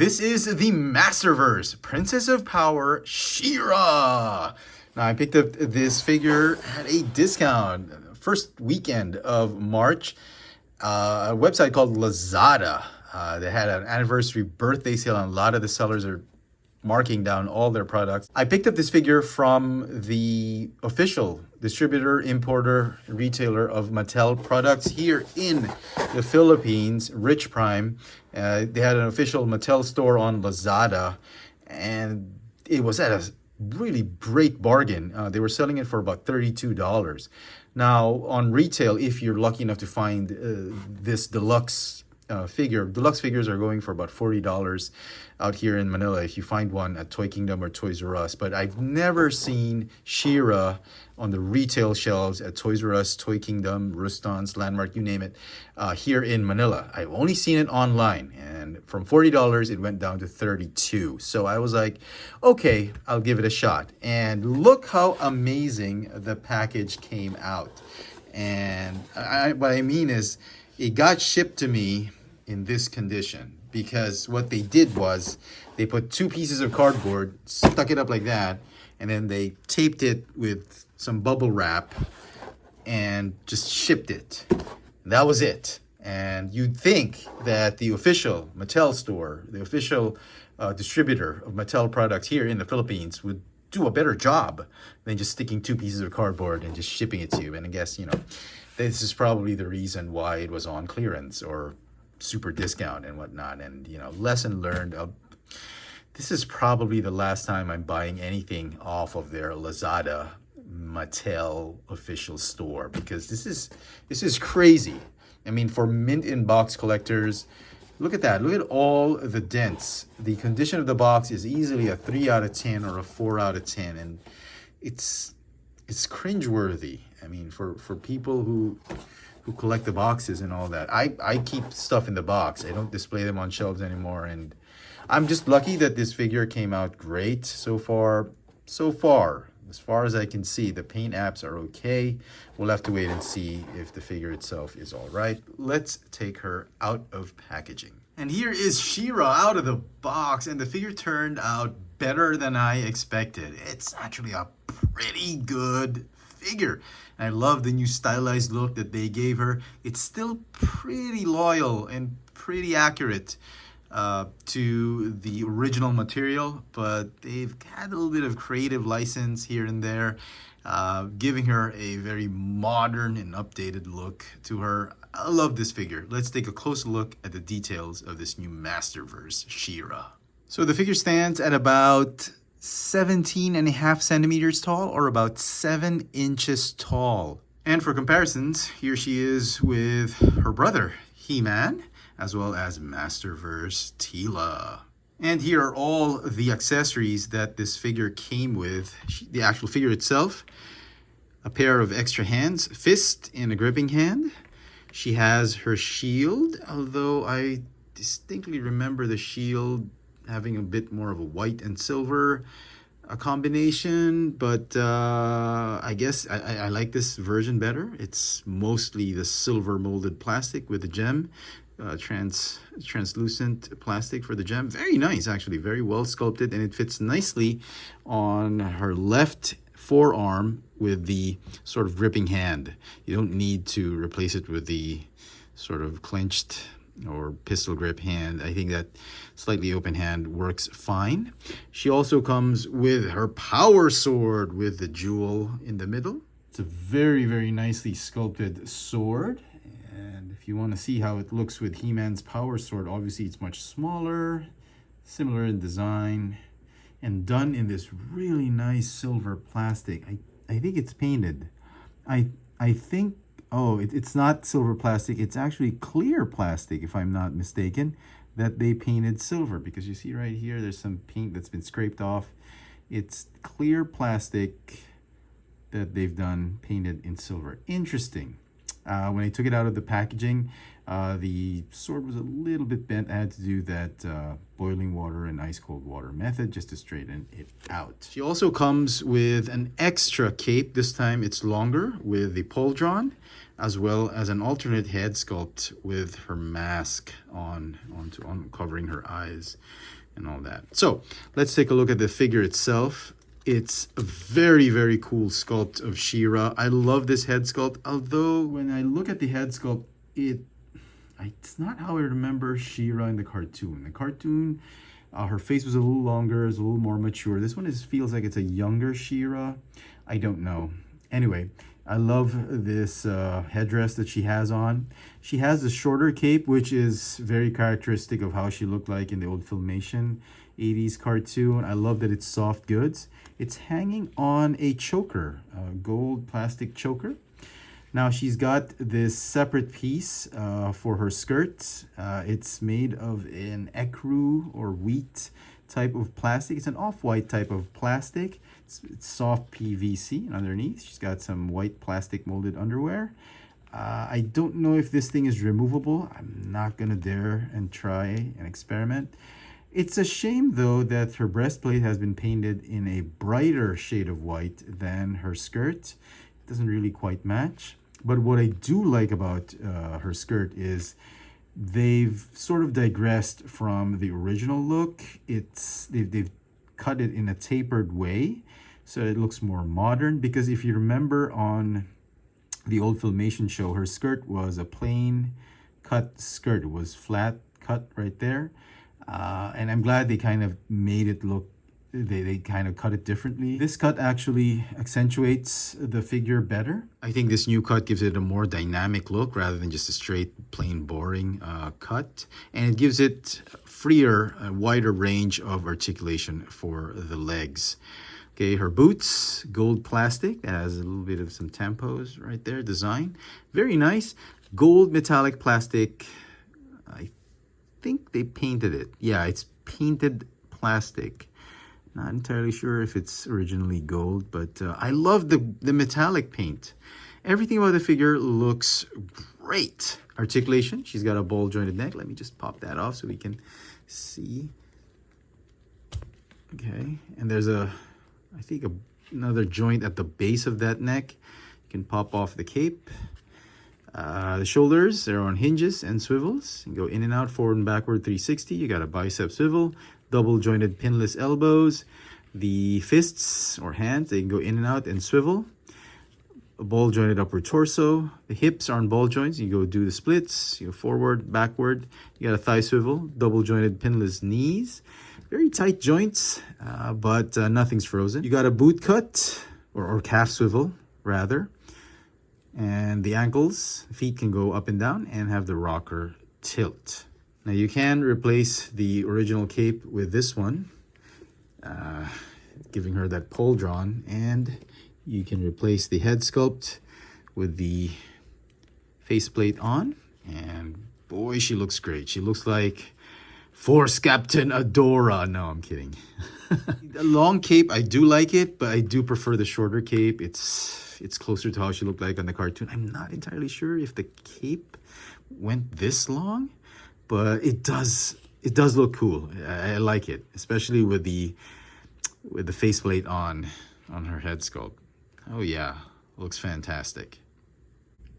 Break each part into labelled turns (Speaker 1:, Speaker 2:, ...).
Speaker 1: This is the Masterverse, Princess of Power, Shira. Now, I picked up this figure at a discount, first weekend of March. A website called Lazada. They had an anniversary birthday sale, and a lot of the sellers are marking down all their products. I picked up this figure from the official distributor, importer, retailer of Mattel products here in the Philippines, Rich Prime. They had an official Mattel store on Lazada, and it was at a really great bargain. They were selling it for about $32. Now, on retail, if you're lucky enough to find this deluxe deluxe figures are going for about $40 out here in Manila if you find one at Toy Kingdom or Toys R Us. But I've never seen Shira on the retail shelves at Toys R Us, Toy Kingdom, Ruston's, Landmark, you name it, here in Manila. I've only seen it online, and from $40 it went down to $32. So I was like, okay, I'll give it a shot. And look how amazing the package came out. And what I mean is, it got shipped to me in this condition because what they did was they put two pieces of cardboard, stuck it up like that, and then they taped it with some bubble wrap and just shipped it. That was it. And you'd think that the official Mattel store, the official distributor of Mattel products here in the Philippines would do a better job than just sticking two pieces of cardboard and just shipping it to you. And I guess, this is probably the reason why it was on clearance or super discount and whatnot. And, lesson learned. This is probably the last time I'm buying anything off of their Lazada Mattel official store, because this is crazy. I mean, for mint in box collectors, look at that. Look at all the dents. The condition of the box is easily a 3 out of 10 or a 4 out of 10. And it's cringeworthy. I mean, for people who collect the boxes and all that. I keep stuff in the box. I don't display them on shelves anymore. And I'm just lucky that this figure came out great so far. As far as I can see, the paint apps are okay. We'll have to wait and see if the figure itself is all right. Let's take her out of packaging. And here is Shira out of the box, and the figure turned out better than I expected. It's actually a pretty good figure. And I love the new stylized look that they gave her. It's still pretty loyal and pretty accurate to the original material, but they've had a little bit of creative license here and there, giving her a very modern and updated look to her. I love this figure. Let's take a closer look at the details of this new Masterverse Shira. So the figure stands at about 17.5 centimeters tall, or about 7 inches tall. And for comparisons, here she is with her brother, He-Man, as well as Masterverse Teela. And here are all the accessories that this figure came with. The actual figure itself, a pair of extra hands, fist in a gripping hand. She has her shield, although I distinctly remember the shield having a bit more of a white and silver combination, but I guess I like this version better. It's mostly the silver molded plastic with the gem, translucent plastic for the gem. Very nice, actually, very well sculpted, and it fits nicely on her left forearm with the sort of gripping hand. You don't need to replace it with the sort of clenched or pistol grip hand. I think that slightly open hand works fine. She also comes with her power sword with the jewel in the middle. It's a very, very nicely sculpted sword. And if you want to see how it looks with He-Man's power sword, obviously it's much smaller, similar in design, and done in this really nice silver plastic. I think it's painted. I think, it's not silver plastic. It's actually clear plastic, if I'm not mistaken, that they painted silver, because you see right here, there's some paint that's been scraped off. It's clear plastic that they've done painted in silver. Interesting. When I took it out of the packaging, The sword was a little bit bent. I had to do that boiling water and ice cold water method just to straighten it out. She also comes with an extra cape. This time it's longer with the pauldron, as well as an alternate head sculpt with her mask on covering her eyes and all that. So let's take a look at the figure itself. It's a very, very cool sculpt of Shira. I love this head sculpt, although when I look at the head sculpt, it's not how I remember Shira in the cartoon. The cartoon, her face was a little longer, it's a little more mature. This one feels like it's a younger Shira. I don't know. Anyway, I love this headdress that she has on. She has the shorter cape, which is very characteristic of how she looked like in the old Filmation 80s cartoon. I love that it's soft goods. It's hanging on a choker, a gold plastic choker. Now she's got this separate piece for her skirt. It's made of an ecru or wheat type of plastic. It's an off-white type of plastic. It's soft PVC underneath. She's got some white plastic molded underwear. I don't know if this thing is removable. I'm not gonna dare and try and experiment. It's a shame though that her breastplate has been painted in a brighter shade of white than her skirt. It doesn't really quite match. But what I do like about her skirt is they've sort of digressed from the original look. They've cut it in a tapered way, so it looks more modern. Because if you remember on the old Filmation show, her skirt was a plain cut skirt. It was flat cut right there. And I'm glad they kind of made it look, they kind of cut it differently. This cut actually accentuates the figure better. I think this new cut gives it a more dynamic look rather than just a straight, plain, boring cut. And it gives it freer, a wider range of articulation for the legs. Okay, her boots, gold plastic. That has a little bit of some tampos right there, design. Very nice. Gold metallic plastic. I think they painted it. Yeah, it's painted plastic. Not entirely sure if it's originally gold, but I love the metallic paint. Everything about the figure looks great. Articulation, she's got a ball jointed neck. Let me just pop that off so we can see. Okay, and there's I think another joint at the base of that neck. You can pop off the cape. The shoulders, they're on hinges and swivels. You can go in and out, forward and backward 360. You got a bicep swivel, double jointed pinless elbows. The fists or hands, they can go in and out and swivel. A ball jointed upper torso. The hips are on ball joints. You go do the splits, you go forward, backward. You got a thigh swivel, double jointed pinless knees. Very tight joints, but nothing's frozen. You got a boot cut or calf swivel rather. And the ankles, feet can go up and down and have the rocker tilt. Now you can replace the original cape with this one, giving her that pauldron, and you can replace the head sculpt with the faceplate on, and boy, she looks great. She looks like Force Captain Adora. No, I'm kidding. The long cape, I do like it, but I do prefer the shorter cape. It's closer to how she looked like on the cartoon. I'm not entirely sure if the cape went this long, but it does look cool. I like it, especially with the faceplate on her head sculpt. Oh yeah, looks fantastic.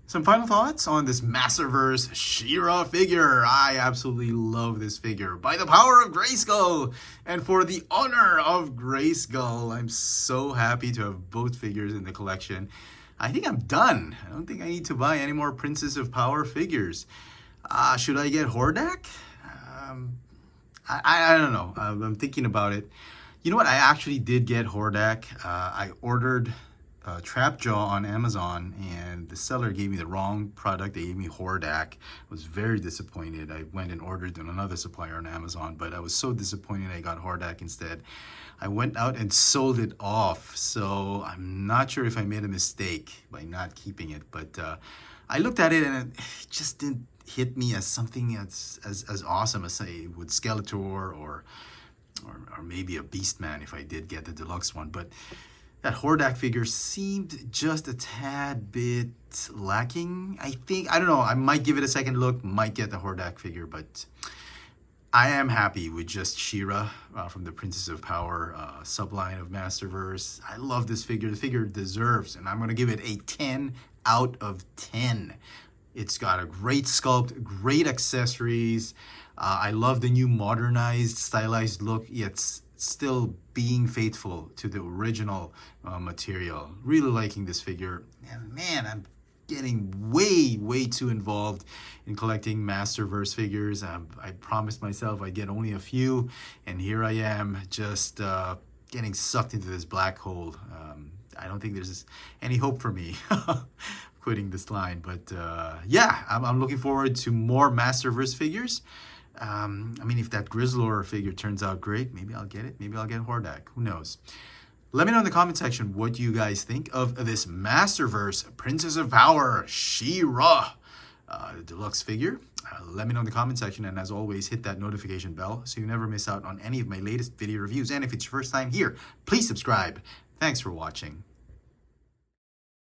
Speaker 1: Some final thoughts on this Masterverse Shira figure. I absolutely love this figure. By the power of Grayskull and for the honor of Grayskull, I'm so happy to have both figures in the collection. I think I'm done. I don't think I need to buy any more Princess of Power figures. Should I get Hordak? I don't know. I'm thinking about it. You know what? I actually did get Hordak. I ordered Trapjaw on Amazon, and the seller gave me the wrong product. They gave me Hordak. I was very disappointed. I went and ordered on another supplier on Amazon, but I was so disappointed I got Hordak instead. I went out and sold it off, so I'm not sure if I made a mistake by not keeping it, but I looked at it and it just didn't hit me as something as awesome as, say, with Skeletor or maybe a Beastman if I did get the deluxe one. But That Hordak figure seemed just a tad bit lacking, I think. I don't know. I might give it a second look, might get the Hordak figure, but I am happy with just Shira from the Princess of Power subline of Masterverse. I love this figure. The figure deserves, and I'm going to give it a 10 out of 10. It's got a great sculpt, great accessories. I love the new modernized, stylized look, yet still being faithful to the original material. Really liking this figure. And man, I'm getting way too involved in collecting Masterverse figures. I promised myself I'd get only a few, and here I am just getting sucked into this black hole. I don't think there's any hope for me quitting this line, but yeah, I'm looking forward to more Masterverse figures. I mean, if that Grizzlor figure turns out great, maybe I'll get it. Maybe I'll get Hordak. Who knows? Let me know in the comment section what you guys think of this Masterverse Princess of Power Shira deluxe figure. Let me know in the comment section, and as always, hit that notification bell so you never miss out on any of my latest video reviews. And if it's your first time here, please subscribe. Thanks for watching.